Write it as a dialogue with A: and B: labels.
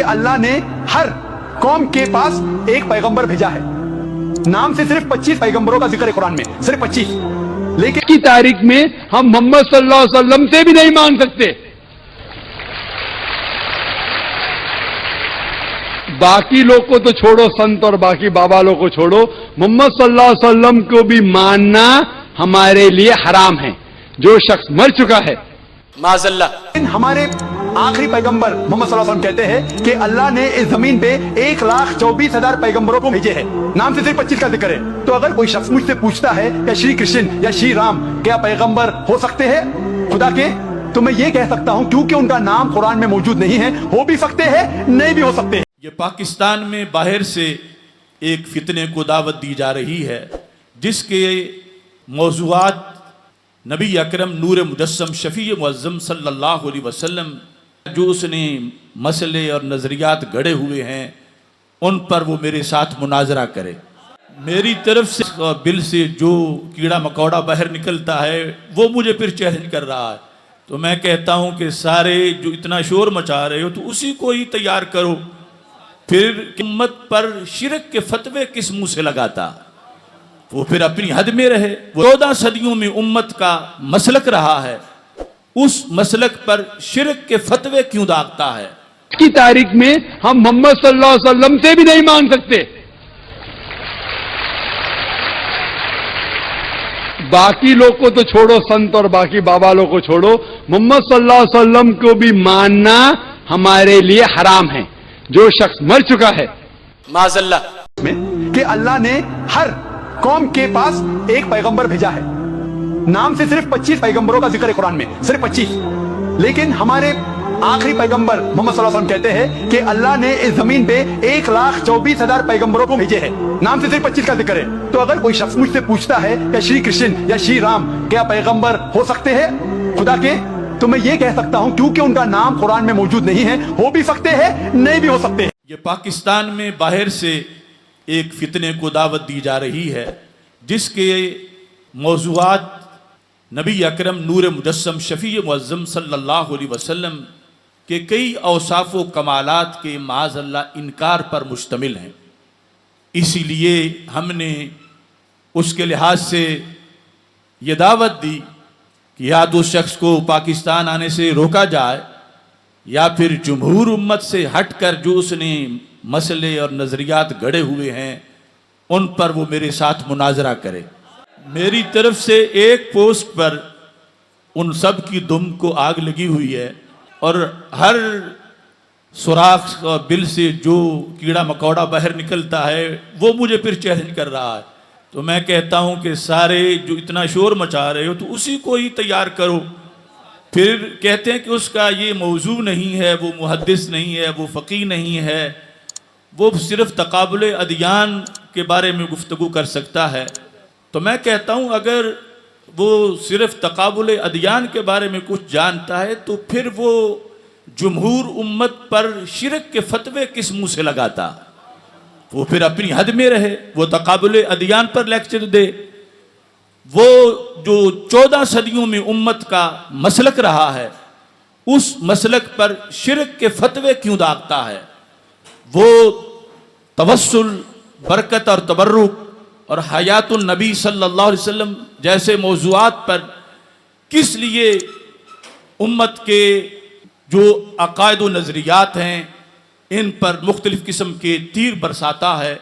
A: اللہ نے ہر قوم کے پاس ایک پیغمبر بھیجا ہے. نام سے صرف 25 پیغمبروں کا ذکر ہے قرآن میں, صرف 25. لیکن
B: کی تاریخ میں ہم محمد صلی اللہ علیہ وسلم سے بھی نہیں مانگ سکتے. باقی لوگ کو تو چھوڑو, سنت اور باقی بابا لوگ کو چھوڑو, محمد صلی اللہ علیہ وسلم کو بھی ماننا ہمارے لیے حرام ہے, جو شخص مر چکا ہے.
C: معاذ اللہ.
A: ہمارے آخری پیغمبر محمد صلی اللہ علیہ وسلم کہتے ہیں کہ اللہ نے اس زمین پہ 1,24,000 پیغمبروں کو بھیجے ہیں, نام سے صرف 25 کا ذکر ہے. تو اگر کوئی شخص مجھ سے پوچھتا ہے کہ شری کرشن یا شری رام کیا پیغمبر ہو سکتے ہیں خدا کے, تو میں یہ کہہ سکتا ہوں کیونکہ ان کا نام قرآن میں موجود نہیں ہے, ہو بھی سکتے ہیں نہیں بھی ہو سکتے ہیں.
D: یہ پاکستان میں باہر سے ایک فتنے کو دعوت دی جا رہی ہے جس کے موضوعات نبی اکرم نور مجسم شفیع معظم صلی اللہ علیہ وسلم جو اس نے مسئلے اور نظریات گڑے ہوئے ہیں ان پر وہ میرے ساتھ مناظرہ کرے. میری طرف سے بل سے جو کیڑا مکوڑا باہر نکلتا ہے وہ مجھے پھر چیلنج کر رہا ہے, تو میں کہتا ہوں کہ سارے جو اتنا شور مچا رہے ہو تو اسی کو ہی تیار کرو. پھر امت پر شرک کے فتوے کس منہ سے لگاتا, وہ پھر اپنی حد میں رہے. 14 صدیوں میں امت کا مسلک رہا ہے, اس مسلک پر شرک کے فتوے کیوں داغتا ہے؟
B: کی تاریخ میں ہم محمد صلی اللہ علیہ وسلم سے بھی نہیں مانگ سکتے. باقی لوگ کو تو چھوڑو, سنت اور باقی بابا لوگ کو چھوڑو, محمد صلی اللہ علیہ وسلم کو بھی ماننا ہمارے لیے حرام ہے, جو شخص مر چکا ہے.
C: معاذ اللہ.
A: کہ اللہ نے ہر قوم کے پاس ایک پیغمبر بھیجا ہے, نام سے صرف 25 پیغمبروں کا ذکر ہے قرآن میں, صرف 25. لیکن ہمارے آخری پیغمبر محمد صلی اللہ علیہ وسلم کہتے ہیں کہ اللہ نے اس زمین پہ 1,24,000 پیغمبروں کو بھیجے ہیں, نام سے صرف 25 کا ذکر ہے. تو اگر کوئی شخص مجھ سے پوچھتا ہے کہ شری کرشن یا شری رام کیا پیغمبر ہو سکتے ہیں خدا کے, تو میں یہ کہہ سکتا ہوں کیونکہ ان کا نام قرآن میں موجود نہیں ہے, ہو بھی سکتے ہیں نہیں بھی ہو سکتے ہیں.
D: یہ پاکستان میں باہر سے ایک فتنے کو دعوت دی جا رہی ہے جس کے موضوعات نبی اکرم نور مجسم شفیع معظم صلی اللہ علیہ وسلم کے کئی اوصاف و کمالات کے معاذ اللہ انکار پر مشتمل ہیں. اسی لیے ہم نے اس کے لحاظ سے یہ دعوت دی کہ یا تو شخص کو پاکستان آنے سے روکا جائے یا پھر جمہور امت سے ہٹ کر جو اس نے مسئلے اور نظریات گڑے ہوئے ہیں ان پر وہ میرے ساتھ مناظرہ کرے. میری طرف سے ایک پوسٹ پر ان سب کی دم کو آگ لگی ہوئی ہے اور ہر سوراخ اور بل سے جو کیڑا مکوڑا باہر نکلتا ہے وہ مجھے پھر چیلنج کر رہا ہے. تو میں کہتا ہوں کہ سارے جو اتنا شور مچا رہے ہو تو اسی کو ہی تیار کرو. پھر کہتے ہیں کہ اس کا یہ موضوع نہیں ہے, وہ محدث نہیں ہے, وہ فقیہ نہیں ہے, وہ صرف تقابل ادیان کے بارے میں گفتگو کر سکتا ہے. تو میں کہتا ہوں اگر وہ صرف تقابل ادیان کے بارے میں کچھ جانتا ہے تو پھر وہ جمہور امت پر شرک کے فتوے کس منہ سے لگاتا, وہ پھر اپنی حد میں رہے, وہ تقابل ادیان پر لیکچر دے. وہ جو 14 صدیوں میں امت کا مسلک رہا ہے اس مسلک پر شرک کے فتوے کیوں داغتا ہے؟ وہ توسل, برکت اور تبرک اور حیات النبی صلی اللہ علیہ وسلم جیسے موضوعات پر کس لیے امت کے جو عقائد و نظریات ہیں ان پر مختلف قسم کے تیر برساتا ہے.